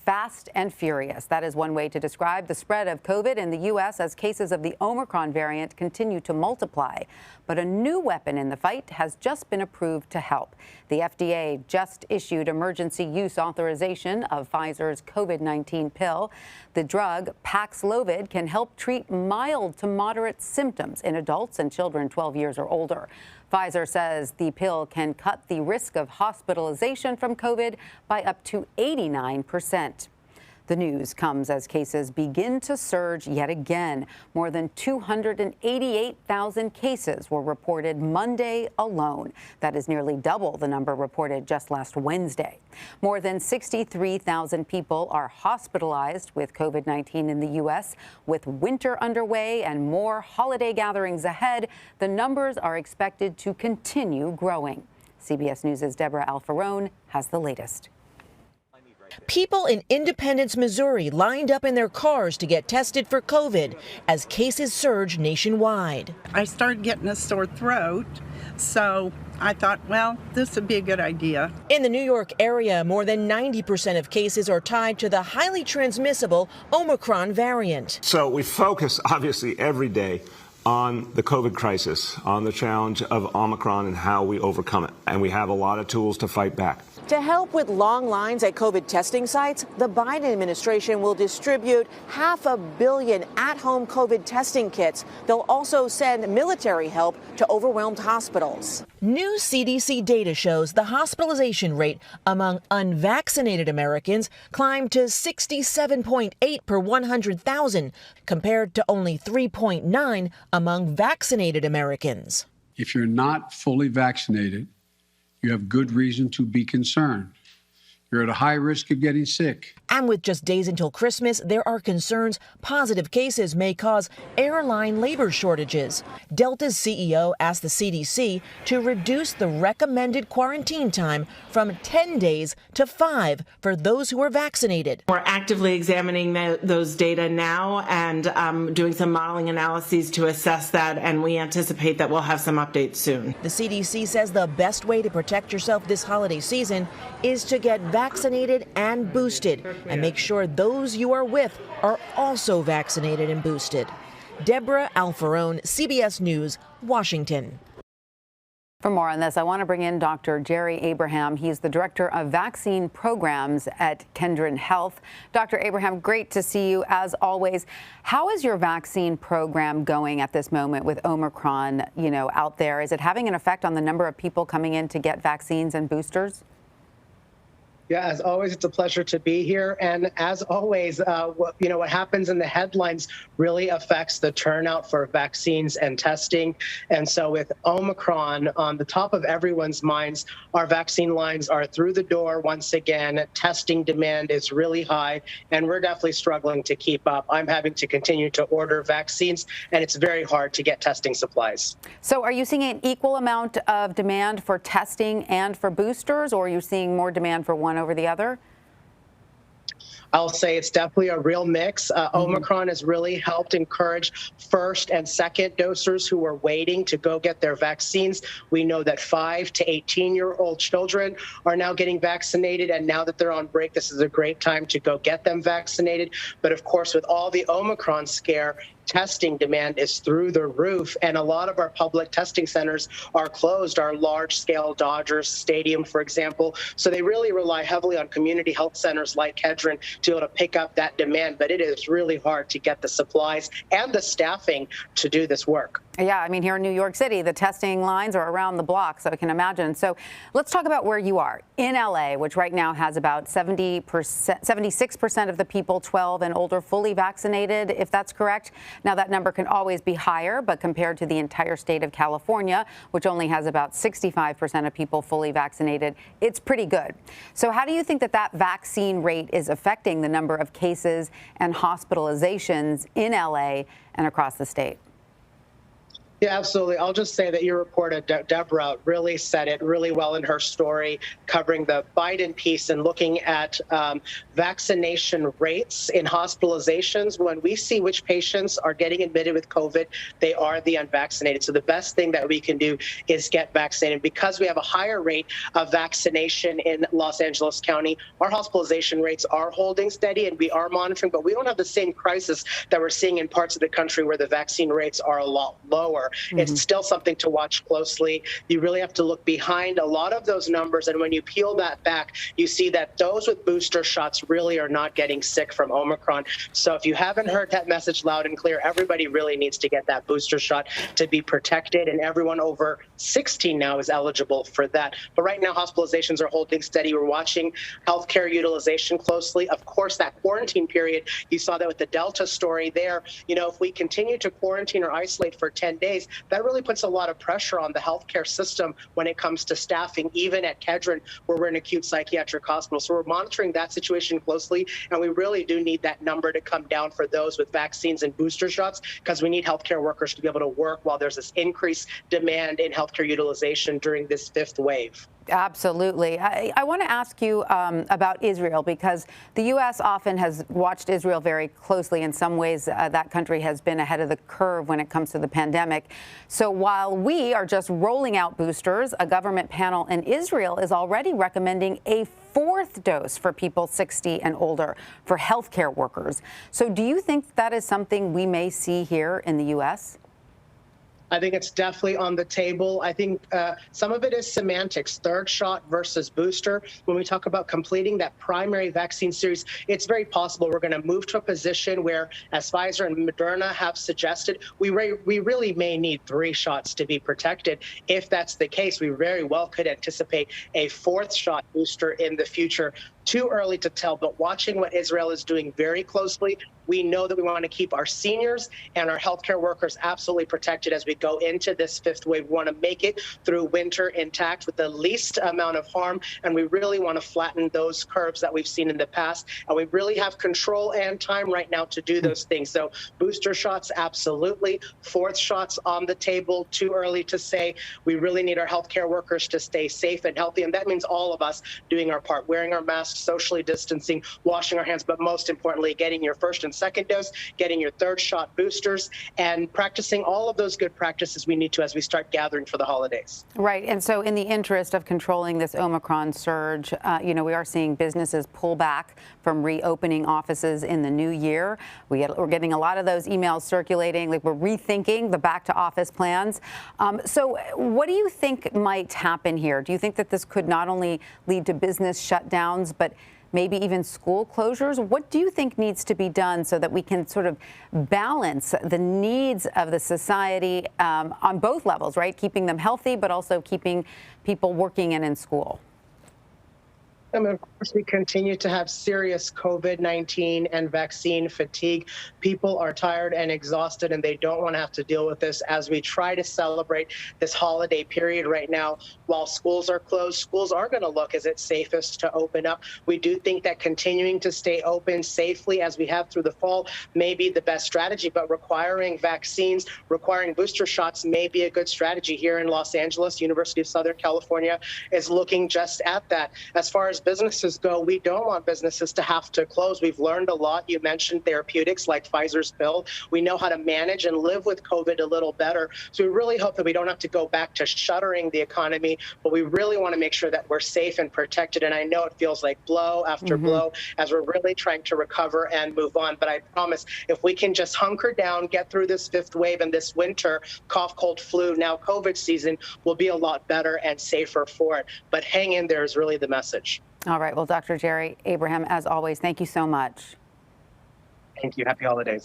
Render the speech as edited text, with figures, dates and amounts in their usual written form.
fast and furious. That is one way to describe the spread of COVID in the U.S. as cases of the Omicron variant continue to multiply. But a new weapon in the fight has just been approved to help. The FDA just issued emergency use authorization of Pfizer's COVID-19 pill. The drug Paxlovid can help treat mild to moderate symptoms in adults and children 12 years or older. Pfizer says the pill can cut the risk of hospitalization from COVID by up to 89%. The news comes as cases begin to surge yet again. More than 288,000 cases were reported Monday alone. That is nearly double the number reported just last Wednesday. More than 63,000 people are hospitalized with COVID-19 in the U.S. With winter underway and more holiday gatherings ahead, the numbers are expected to continue growing. CBS News' Debra Alfarone has the latest. People in Independence, Missouri lined up in their cars to get tested for COVID as cases surge nationwide. I started getting a sore throat, so I thought, well, this would be a good idea. In the New York area, more than 90% of cases are tied to the highly transmissible Omicron variant. So we focus, obviously, every day on the COVID crisis, on the challenge of Omicron and how we overcome it. And we have a lot of tools to fight back. To help with long lines at COVID testing sites, the Biden administration will distribute 500 million at-home COVID testing kits. They'll also send military help to overwhelmed hospitals. New CDC data shows the hospitalization rate among unvaccinated Americans climbed to 67.8 per 100,000, compared to only 3.9 among vaccinated Americans. If you're not fully vaccinated, you have good reason to be concerned. You're at a high risk of getting sick. And with just days until Christmas, there are concerns positive cases may cause airline labor shortages. Delta's CEO asked the CDC to reduce the recommended quarantine time from 10 days to 5 for those who are vaccinated. We're actively examining those data now and doing some modeling analyses to assess that, and we anticipate that we'll have some updates soon. The CDC says the best way to protect yourself this holiday season is to get vaccinated and boosted, and make sure those you are with are also vaccinated and boosted. Debra Alfarone, CBS News, Washington. For more on this, I want to bring in Dr. Jerry Abraham. He's the director of vaccine programs at Kedren Health. Dr. Abraham, great to see you as always. How is your vaccine program going at this moment with Omicron, out there? Is it having an effect on the number of people coming in to get vaccines and boosters? Yeah, as always, it's a pleasure to be here. And as always, what happens in the headlines really affects the turnout for vaccines and testing. And so with Omicron on the top of everyone's minds, our vaccine lines are through the door once again. Testing demand is really high, and we're definitely struggling to keep up. I'm having to continue to order vaccines, and it's very hard to get testing supplies. So are you seeing an equal amount of demand for testing and for boosters, or are you seeing more demand for one over the other? I'll say it's definitely a real mix. Omicron has really helped encourage first and second dosers who are waiting to go get their vaccines. We know that 5 to 18-year-old children are now getting vaccinated, and now that they're on break, this is a great time to go get them vaccinated. But of course, with all the Omicron scare, testing demand is through the roof, and a lot of our public testing centers are closed, our large-scale Dodgers Stadium, for example. So they really rely heavily on community health centers like Kedren to be able to pick up that demand, but it is really hard to get the supplies and the staffing to do this work. Yeah, I mean, here in New York City, the testing lines are around the block, so I can imagine. So let's talk about where you are. In LA, which right now has about 76% of the people 12 and older fully vaccinated, if that's correct. Now, that number can always be higher, but compared to the entire state of California, which only has about 65% of people fully vaccinated, it's pretty good. So how do you think that vaccine rate is affecting the number of cases and hospitalizations in LA and across the state? Yeah, absolutely. I'll just say that your reporter, Deborah, really said it really well in her story, covering the Biden piece and looking at vaccination rates in hospitalizations. When we see which patients are getting admitted with COVID, they are the unvaccinated. So the best thing that we can do is get vaccinated. Because we have a higher rate of vaccination in Los Angeles County, our hospitalization rates are holding steady and we are monitoring, but we don't have the same crisis that we're seeing in parts of the country where the vaccine rates are a lot lower. It's still something to watch closely. You really have to look behind a lot of those numbers. And when you peel that back, you see that those with booster shots really are not getting sick from Omicron. So if you haven't heard that message loud and clear, everybody really needs to get that booster shot to be protected. And everyone over 16 now is eligible for that. But right now, hospitalizations are holding steady. We're watching healthcare utilization closely. Of course, that quarantine period, you saw that with the Delta story there. You know, if we continue to quarantine or isolate for 10 days, that really puts a lot of pressure on the healthcare system when it comes to staffing, even at Kedren, where we're an acute psychiatric hospital. So we're monitoring that situation closely, and we really do need that number to come down for those with vaccines and booster shots, because we need healthcare workers to be able to work while there's this increased demand in healthcare utilization during this fifth wave. Absolutely. I want to ask you about Israel, because the U.S. often has watched Israel very closely. In some ways, that country has been ahead of the curve when it comes to the pandemic. So while we are just rolling out boosters, a government panel in Israel is already recommending a fourth dose for people 60 and older, for healthcare workers. So do you think that is something we may see here in the U.S.? I think it's definitely on the table. I think some of it is semantics, third shot versus booster. When we talk about completing that primary vaccine series, it's very possible we're going to move to a position where, as Pfizer and Moderna have suggested, we really may need 3 shots to be protected. If that's the case, we very well could anticipate a fourth shot booster in the future. Too early to tell, but watching what Israel is doing very closely, we know that we want to keep our seniors and our healthcare workers absolutely protected as we go into this fifth wave. We want to make it through winter intact with the least amount of harm, and we really want to flatten those curves that we've seen in the past. And we really have control and time right now to do those things. So booster shots, absolutely. Fourth shots on the table, too early to say. We really need our healthcare workers to stay safe and healthy, and that means all of us doing our part, wearing our masks, socially distancing, washing our hands, but most importantly, getting your first and second dose, getting your third shot boosters, and practicing all of those good practices we need to as we start gathering for the holidays. Right. And so in the interest of controlling this Omicron surge, we are seeing businesses pull back from reopening offices in the new year. We're getting a lot of those emails circulating, like we're rethinking the back to office plans. So what do you think might happen here? Do you think that this could not only lead to business shutdowns, but maybe even school closures? What do you think needs to be done so that we can sort of balance the needs of the society on both levels, right? Keeping them healthy, but also keeping people working and in school? And of course, we continue to have serious COVID-19 and vaccine fatigue. People are tired and exhausted, and they don't want to have to deal with this as we try to celebrate this holiday period right now. While schools are closed, schools are going to look as it's safest to open up. We do think that continuing to stay open safely as we have through the fall may be the best strategy, but requiring vaccines, requiring booster shots may be a good strategy. Here in Los Angeles, University of Southern California is looking just at that. As far as businesses go, we don't want businesses to have to close. We've learned a lot. You mentioned therapeutics like Pfizer's pill. We know how to manage and live with COVID a little better. So we really hope that we don't have to go back to shuttering the economy, but we really want to make sure that we're safe and protected. And I know it feels like blow after blow as we're really trying to recover and move on. But I promise, if we can just hunker down, get through this fifth wave and this winter cough, cold, flu, now COVID season, we'll be a lot better and safer for it. But hang in there is really the message. All right. Well, Dr. Jerry Abraham, as always, thank you so much. Thank you. Happy holidays.